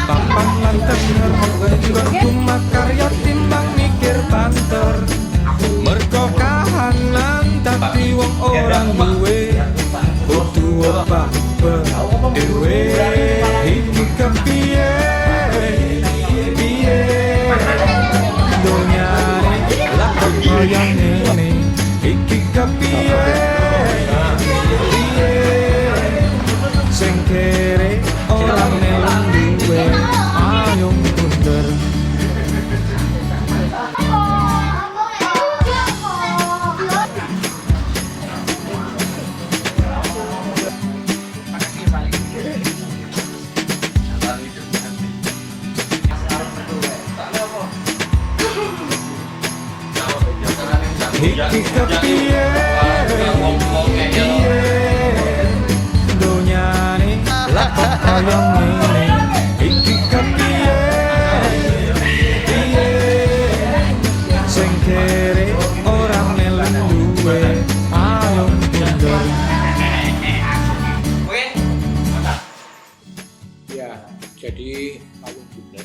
papan lan tener nggon cuma karya timbang mikir banter mergo kahanan dadi wong orang duwe kudu obah dhewe iki kepiye piye donyane lak kaya ngene iki kepiye piye sing kere ora melon duwe ayung bunder iki kepiye piye donyane lak kaya ngene iki kepiye piye sing kere ora melon duwe ayung bunder. Ya, jadi Payung Bunder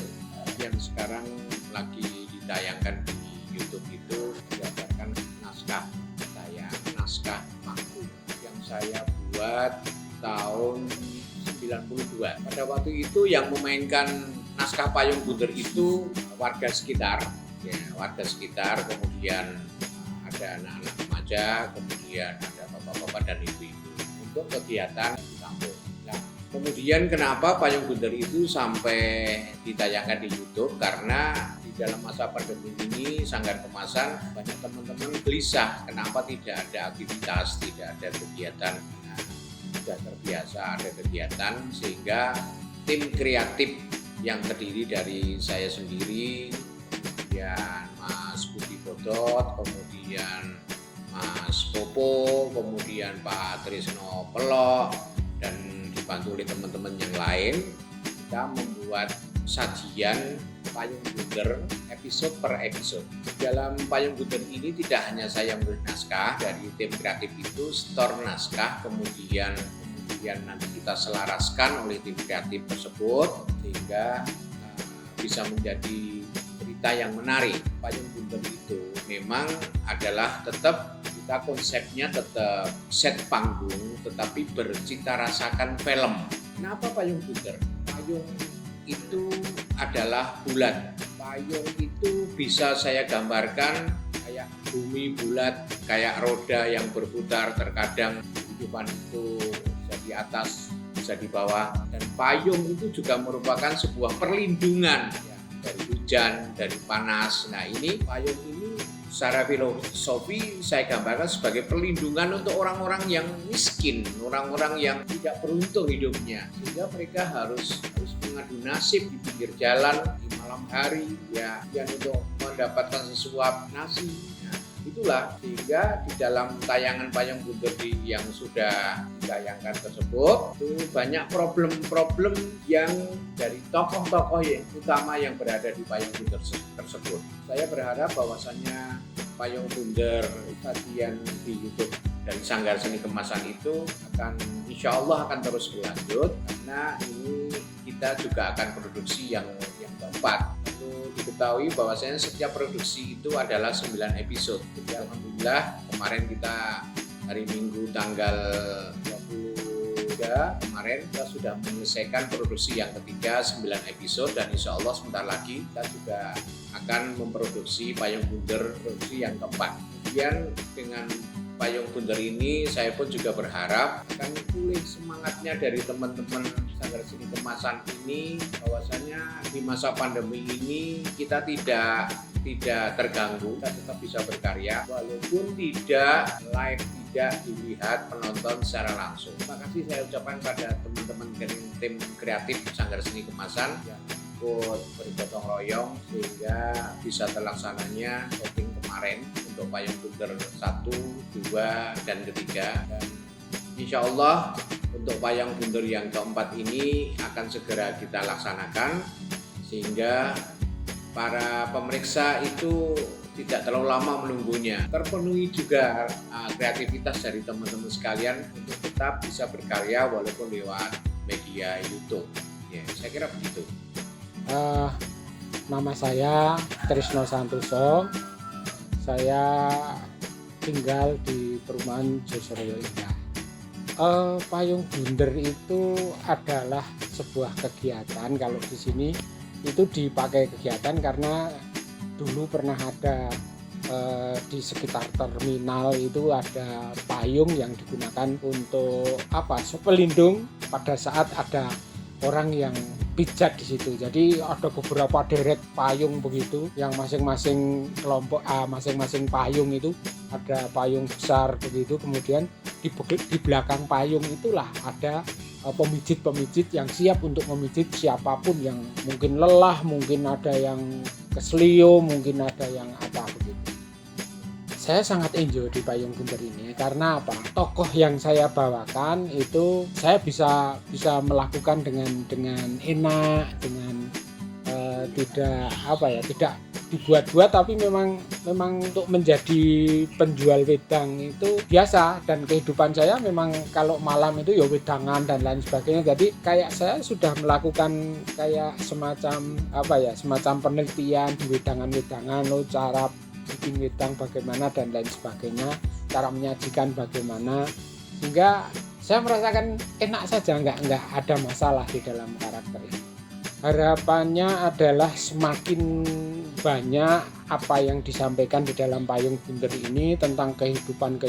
yang sekarang lagi ditayangkan di YouTube itu berdasarkan naskah panggung yang saya buat tahun 92. Pada waktu itu yang memainkan naskah Payung Bunder itu warga sekitar, kemudian ada anak-anak remaja, kemudian ada bapak-bapak dan ibu-ibu untuk kegiatan di kampung. Nah, kemudian kenapa Payung Bunder itu sampai ditayangkan di YouTube? Karena di dalam masa pandemi ini Sanggar Kemasan banyak teman-teman gelisah kenapa tidak ada aktivitas, tidak ada kegiatan. Nah, sudah terbiasa ada kegiatan sehingga tim kreatif yang terdiri dari saya sendiri, kemudian Mas Budi Bodot, kemudian Mas Popo, kemudian Pak Trisno Pelok, dan dibantu oleh teman-teman yang lain, kita membuat sajian Payung Bunder episode per episode. Dalam Payung Bunder ini tidak hanya saya menulis naskah, dari tim kreatif itu store naskah, kemudian nanti kita selaraskan oleh tim kreatif tersebut sehingga bisa menjadi cerita yang menarik. Payung Bunder itu memang adalah tetap kita konsepnya tetap set panggung tetapi bercita rasakan film. Kenapa Payung Bunder? Payung itu adalah bulat. Payung itu bisa saya gambarkan kayak bumi bulat, kayak roda yang berputar. Terkadang kehidupan itu bisa di atas, bisa di bawah. Dan payung itu juga merupakan sebuah perlindungan ya, dari hujan, dari panas. Nah, ini payung ini secara filosofi saya gambarkan sebagai perlindungan untuk orang-orang yang miskin, orang-orang yang tidak beruntung hidupnya, sehingga mereka harus mengadu nasib di pinggir jalan di malam hari ya, yang untuk mendapatkan sesuap nasi. Nah, itulah sehingga di dalam tayangan Payung Bunder yang sudah ditayangkan tersebut itu banyak problem-problem yang dari tokoh-tokoh yang utama yang berada di Payung Bunder tersebut. Saya berharap bahwasannya Payung Bunder sajian di YouTube dari Sanggar Seni Kemasan itu akan insya Allah akan terus berlanjut, karena ini kita juga akan produksi yang keempat. Perlu diketahui bahwasanya setiap produksi itu adalah 9 episode. Jadi alhamdulillah kemarin kita hari Minggu tanggal 23 kemarin kita sudah menyelesaikan produksi yang ketiga 9 episode, dan insya Allah sebentar lagi kita juga akan memproduksi Payung Bunder produksi yang keempat. Kemudian dengan Payung Bunder ini saya pun juga berharap akan pulih semangatnya dari teman-teman Sanggar Seni Kemasan ini, bahwasanya di masa pandemi ini kita tidak terganggu, kita tetap bisa berkarya walaupun tidak live, tidak dilihat penonton secara langsung. Terima kasih saya ucapkan pada teman-teman tim kreatif Sanggar Seni Kemasan yang ikut bergotong royong sehingga bisa terlaksananya syuting kemarin untuk Payung Bunder 1, 2, dan ketiga. Dan insya Allah untuk Payung Bunder yang keempat ini akan segera kita laksanakan sehingga para pemeriksa itu tidak terlalu lama menunggunya. Terpenuhi juga kreativitas dari teman-teman sekalian untuk tetap bisa berkarya walaupun lewat media YouTube. Ya, saya kira begitu. Eh, Nama saya Trisno Santoso. Saya tinggal di perumahan Josoroyo Indah. Payung bunder itu adalah sebuah kegiatan. Kalau di sini itu dipakai kegiatan karena dulu pernah ada di sekitar terminal itu ada payung yang digunakan untuk pelindung pada saat ada orang yang pijat di situ. Jadi ada beberapa deret payung begitu yang masing-masing kelompok masing-masing payung itu ada payung besar begitu. Kemudian di belakang payung itulah ada pemijit-pemijit yang siap untuk memijit siapapun yang mungkin lelah, mungkin ada yang keselio, mungkin ada yang apa begitu. Saya sangat enjoy di payung bunder ini karena apa? Tokoh yang saya bawakan itu saya bisa melakukan dengan enak, dengan tidak dibuat-buat, tapi memang untuk menjadi penjual wedang itu biasa, dan kehidupan saya memang kalau malam itu ya wedangan dan lain sebagainya. Jadi kayak saya sudah melakukan kayak semacam penelitian di wedangan-wedangan, cara bikin wedang bagaimana dan lain sebagainya, cara menyajikan bagaimana, sehingga saya merasakan enak saja, nggak ada masalah di dalam karakter ini. Harapannya adalah semakin banyak apa yang disampaikan di dalam payung bunder ini tentang kehidupan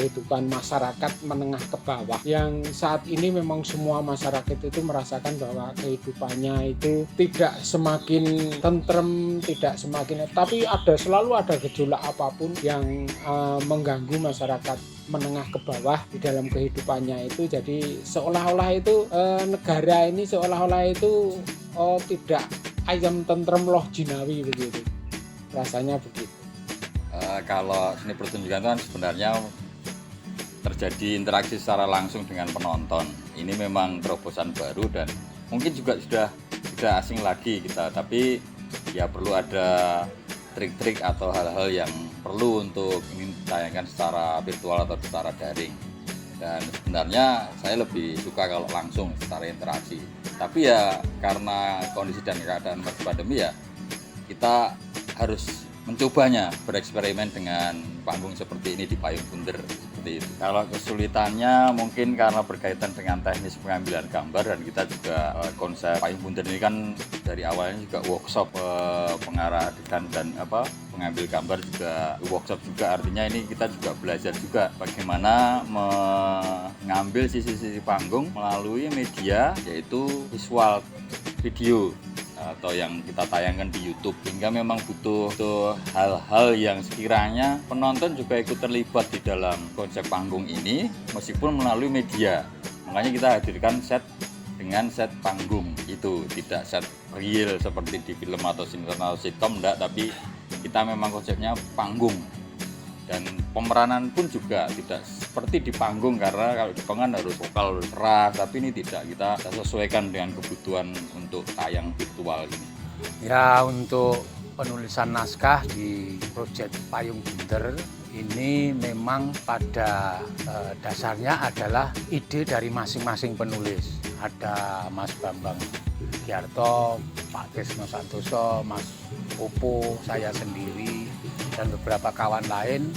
masyarakat menengah ke bawah, yang saat ini memang semua masyarakat itu merasakan bahwa kehidupannya itu tidak semakin tentrem, tidak semakin, tapi selalu ada gejolak apapun yang mengganggu masyarakat menengah ke bawah di dalam kehidupannya itu. Jadi seolah-olah itu negara ini tidak ayam tentrem loh jinawi begitu, rasanya begitu. Kalau seni pertunjukan itu kan sebenarnya terjadi interaksi secara langsung dengan penonton. Ini memang terobosan baru dan mungkin juga sudah tidak asing lagi kita, tapi ya perlu ada trik-trik atau hal-hal yang perlu untuk ingin ditayangkan secara virtual atau secara daring. Dan sebenarnya saya lebih suka kalau langsung secara interaksi. Tapi ya karena kondisi dan keadaan masih pandemi, ya kita harus mencobanya, bereksperimen dengan panggung seperti ini di payung bunder seperti itu. Kalau kesulitannya mungkin karena berkaitan dengan teknis pengambilan gambar, dan kita juga konsep payung bunder ini kan dari awalnya juga workshop pengarah adegan dan pengambil gambar juga workshop juga, artinya ini kita juga belajar juga bagaimana mengambil sisi-sisi panggung melalui media yaitu visual video atau yang kita tayangkan di YouTube, hingga memang butuh hal-hal yang sekiranya penonton juga ikut terlibat di dalam konsep panggung ini meskipun melalui media. Makanya kita hadirkan set dengan set panggung itu, tidak set real seperti di film atau sinetron atau sitcom, enggak, tapi kita memang konsepnya panggung. Dan pemeranan pun juga tidak seperti di panggung, karena kalau di panggung harus vokal keras, tapi ini tidak, kita sesuaikan dengan kebutuhan untuk tayang virtual ini. Ya, untuk penulisan naskah di proyek payung bunder ini memang pada dasarnya adalah ide dari masing-masing penulis. Ada Mas Bambang Giarto, Pak Trisno Santoso, Mas Popo, saya sendiri, dan beberapa kawan lain,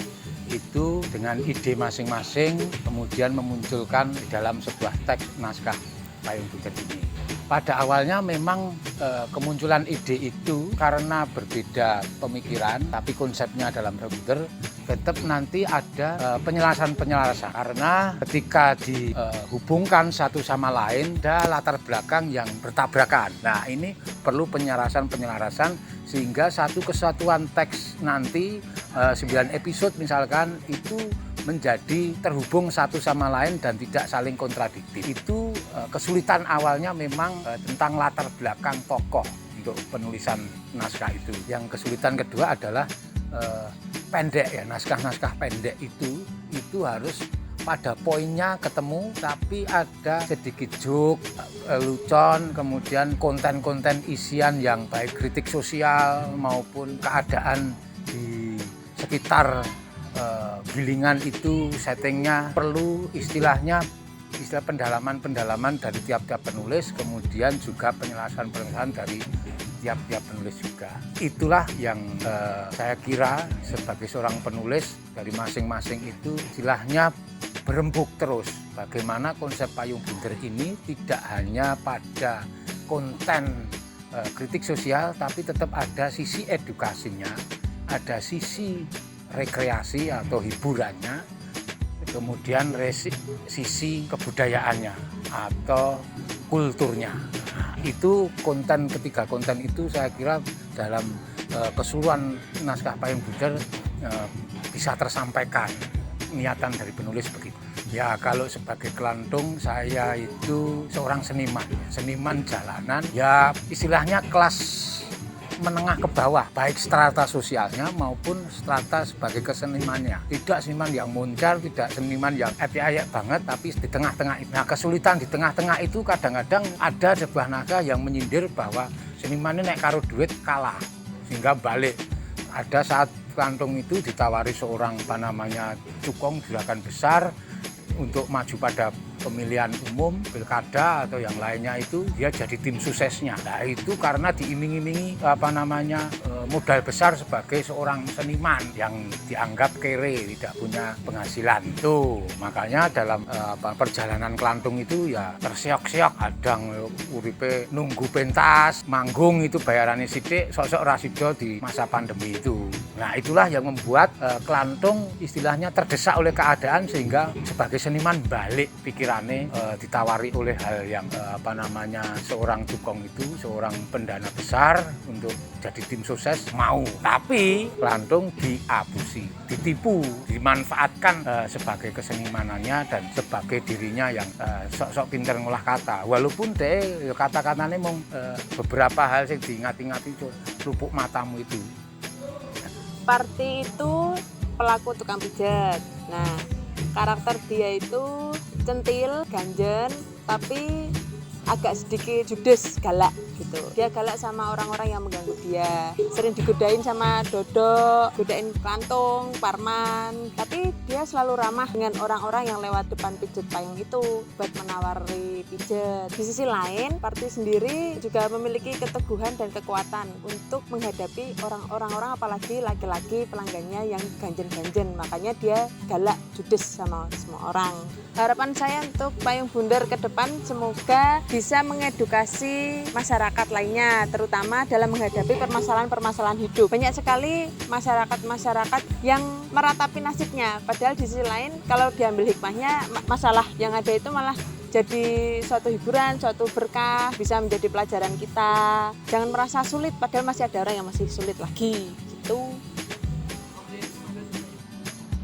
itu dengan ide masing-masing kemudian memunculkan di dalam sebuah teks naskah payung bunder ini. Pada awalnya memang kemunculan ide itu karena berbeda pemikiran, tapi konsepnya dalam payung bunder tetap nanti ada penyelarasan, karena ketika dihubungkan satu sama lain ada latar belakang yang bertabrakan. Nah, ini perlu penyelarasan sehingga satu kesatuan teks nanti 9 episode misalkan itu menjadi terhubung satu sama lain dan tidak saling kontradiktif. Itu kesulitan awalnya memang tentang latar belakang tokoh untuk penulisan naskah itu. Yang kesulitan kedua adalah pendek, ya, naskah-naskah pendek itu harus pada poinnya ketemu, tapi ada sedikit joke, lucon, kemudian konten-konten isian yang baik kritik sosial maupun keadaan di sekitar gilingan itu, settingnya perlu istilah pendalaman dari tiap-tiap penulis, kemudian juga penjelasan dari tiap-tiap penulis juga. Itulah yang saya kira sebagai seorang penulis dari masing-masing itu istilahnya berembuk terus. Bagaimana konsep Payung Bunder ini tidak hanya pada konten kritik sosial, tapi tetap ada sisi edukasinya, ada sisi rekreasi atau hiburannya, kemudian sisi kebudayaannya atau kulturnya. Itu ketiga konten itu saya kira dalam keseluruhan naskah Payung Bunder bisa tersampaikan niatan dari penulis begitu. Ya kalau sebagai Kelantung saya itu seorang seniman jalanan, ya istilahnya kelas menengah ke bawah, baik strata sosialnya maupun strata sebagai kesenimannya. Tidak seniman yang moncar, tidak seniman yang ayak banget, tapi di tengah-tengah. Nah, kesulitan di tengah-tengah itu kadang-kadang ada sebuah naskah yang menyindir bahwa seniman ini naik karo duit kalah, sehingga balik. Ada saat Kelantung itu ditawari seorang cukong juragan besar untuk maju pada pemilihan umum, pilkada atau yang lainnya itu dia jadi tim suksesnya. Nah itu karena diiming-imingi modal besar sebagai seorang seniman yang dianggap kere, tidak punya penghasilan. Tuh makanya dalam perjalanan Kelantung itu ya terseok-seok, kadang uripe nunggu pentas, manggung itu bayarannya sidik, sosok rasido di masa pandemi itu. Nah itulah yang membuat Kelantung istilahnya terdesak oleh keadaan sehingga sebagai seniman balik pikirannya ditawari oleh hal yang seorang cukong itu, seorang pendana besar untuk jadi tim sukses mau. Tapi Kelantung diabusi, ditipu, dimanfaatkan sebagai kesenimanannya dan sebagai dirinya yang sok-sok pinter ngolah kata. Walaupun kata-katanya mau beberapa hal yang diingat-ingati lupuk matamu itu. Parti itu pelaku tukang pijat. Nah, karakter dia itu centil, ganjen, tapi agak sedikit judes, galak gitu. Dia galak sama orang-orang yang mengganggu dia. Sering digodain sama Dodo, godain Kelantung, Parman. Tapi dia selalu ramah dengan orang-orang yang lewat depan pijet payung itu buat menawari pijet. Di sisi lain, Parti sendiri juga memiliki keteguhan dan kekuatan untuk menghadapi orang-orang apalagi laki-laki pelanggannya yang ganjen-ganjen. Makanya dia galak, judes sama semua orang. Harapan saya untuk Payung Bunder ke depan semoga bisa mengedukasi masyarakat lainnya, terutama dalam menghadapi permasalahan-permasalahan hidup. Banyak sekali masyarakat-masyarakat yang meratapi nasibnya, padahal di sisi lain kalau diambil hikmahnya, masalah yang ada itu malah jadi suatu hiburan, suatu berkah, bisa menjadi pelajaran kita. Jangan merasa sulit, padahal masih ada orang yang masih sulit lagi, gitu.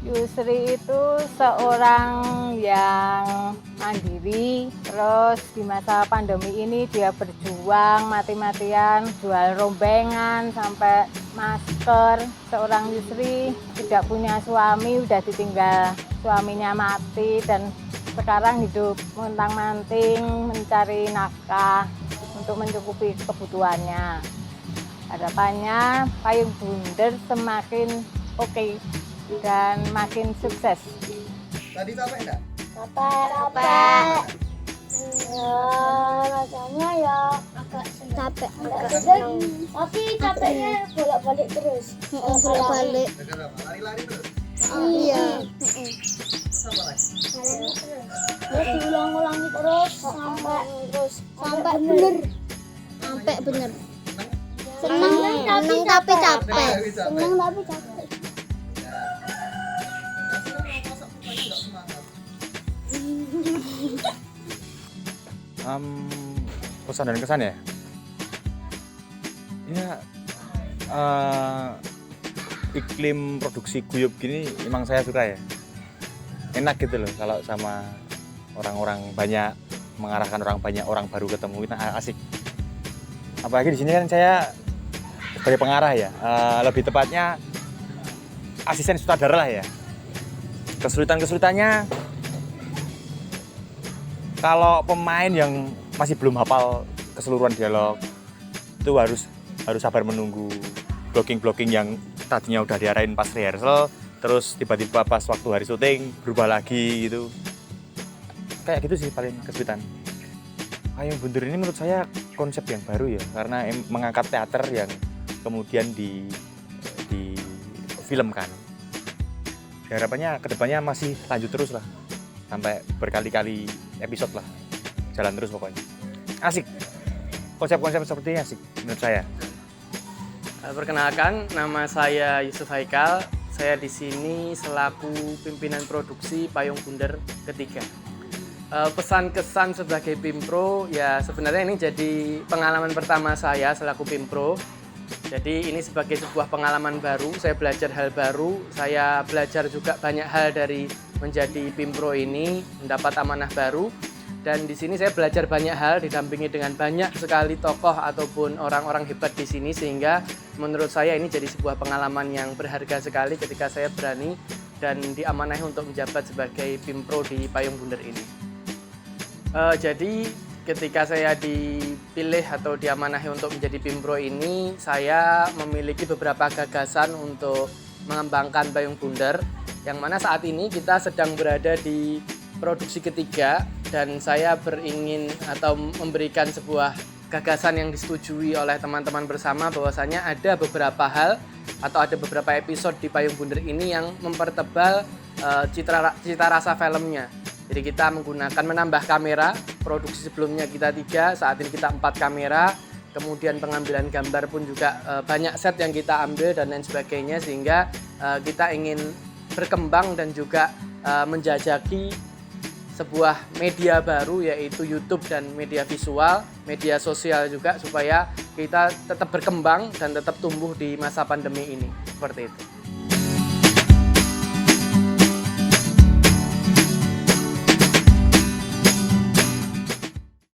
Yusri itu seorang yang mandiri, terus di masa pandemi ini dia berjuang mati-matian, jual rombengan sampai masker. Seorang Yusri tidak punya suami, udah ditinggal suaminya mati dan sekarang hidup montang-manting mencari nafkah untuk mencukupi kebutuhannya. Harapannya Payung Bunder semakin oke dan makin sukses. Tadi capek enggak? Capek. Rasanya ya agak capek. Tapi capeknya bolak-balik terus. Bolak-balik. Lari-lari terus? Iya. Sama lagi? Terus diulang-ulangi terus sampai bener. Sampai bener. Senang tapi capek. Senang tapi capek. Pesan dan kesan ya? Ya, iklim produksi guyub gini memang saya suka ya. Enak gitu loh kalau sama orang-orang banyak, mengarahkan orang baru ketemu, itu asik. Apalagi di sini kan saya sebagai pengarah ya, lebih tepatnya asisten sutradara lah ya. Kesulitannya kalau pemain yang masih belum hafal keseluruhan dialog itu harus sabar menunggu blocking yang tadinya udah diarahin pas rehearsal, terus tiba-tiba pas waktu hari syuting berubah lagi gitu. Kayak gitu sih paling kesulitan. Payung Bundar ini menurut saya konsep yang baru ya, karena mengangkat teater yang kemudian difilmkan. Harapannya kedepannya masih lanjut terus lah, sampai berkali-kali episode lah, jalan terus pokoknya. Asik, konsep-konsep seperti ini asik menurut saya. Perkenalkan, nama saya Yusuf Haikal. Saya di sini selaku pimpinan produksi Payung Bundar ketiga. Pesan kesan sebagai Pimpro, ya sebenarnya ini jadi pengalaman pertama saya selaku Pimpro. Jadi ini sebagai sebuah pengalaman baru, saya belajar hal baru, saya belajar juga banyak hal dari menjadi Pimpro ini, mendapat amanah baru. Dan di sini saya belajar banyak hal, didampingi dengan banyak sekali tokoh ataupun orang-orang hebat di sini, sehingga menurut saya ini jadi sebuah pengalaman yang berharga sekali ketika saya berani dan diamanahi untuk menjabat sebagai Pimpro di Payung Bundar ini. Jadi ketika saya dipilih atau diamanahi untuk menjadi Pimpro ini, saya memiliki beberapa gagasan untuk mengembangkan Payung Bundar, yang mana saat ini kita sedang berada di produksi ketiga, dan saya beringin atau memberikan sebuah gagasan yang disetujui oleh teman-teman bersama, bahwasanya ada beberapa hal atau ada beberapa episode di Payung Bundar ini yang mempertebal cita rasa filmnya. Jadi kita menambah kamera, produksi sebelumnya kita 3, saat ini kita 4 kamera, kemudian pengambilan gambar pun juga banyak set yang kita ambil dan lain sebagainya, sehingga kita ingin berkembang dan juga menjajaki sebuah media baru, yaitu YouTube dan media visual, media sosial juga, supaya kita tetap berkembang dan tetap tumbuh di masa pandemi ini, seperti itu.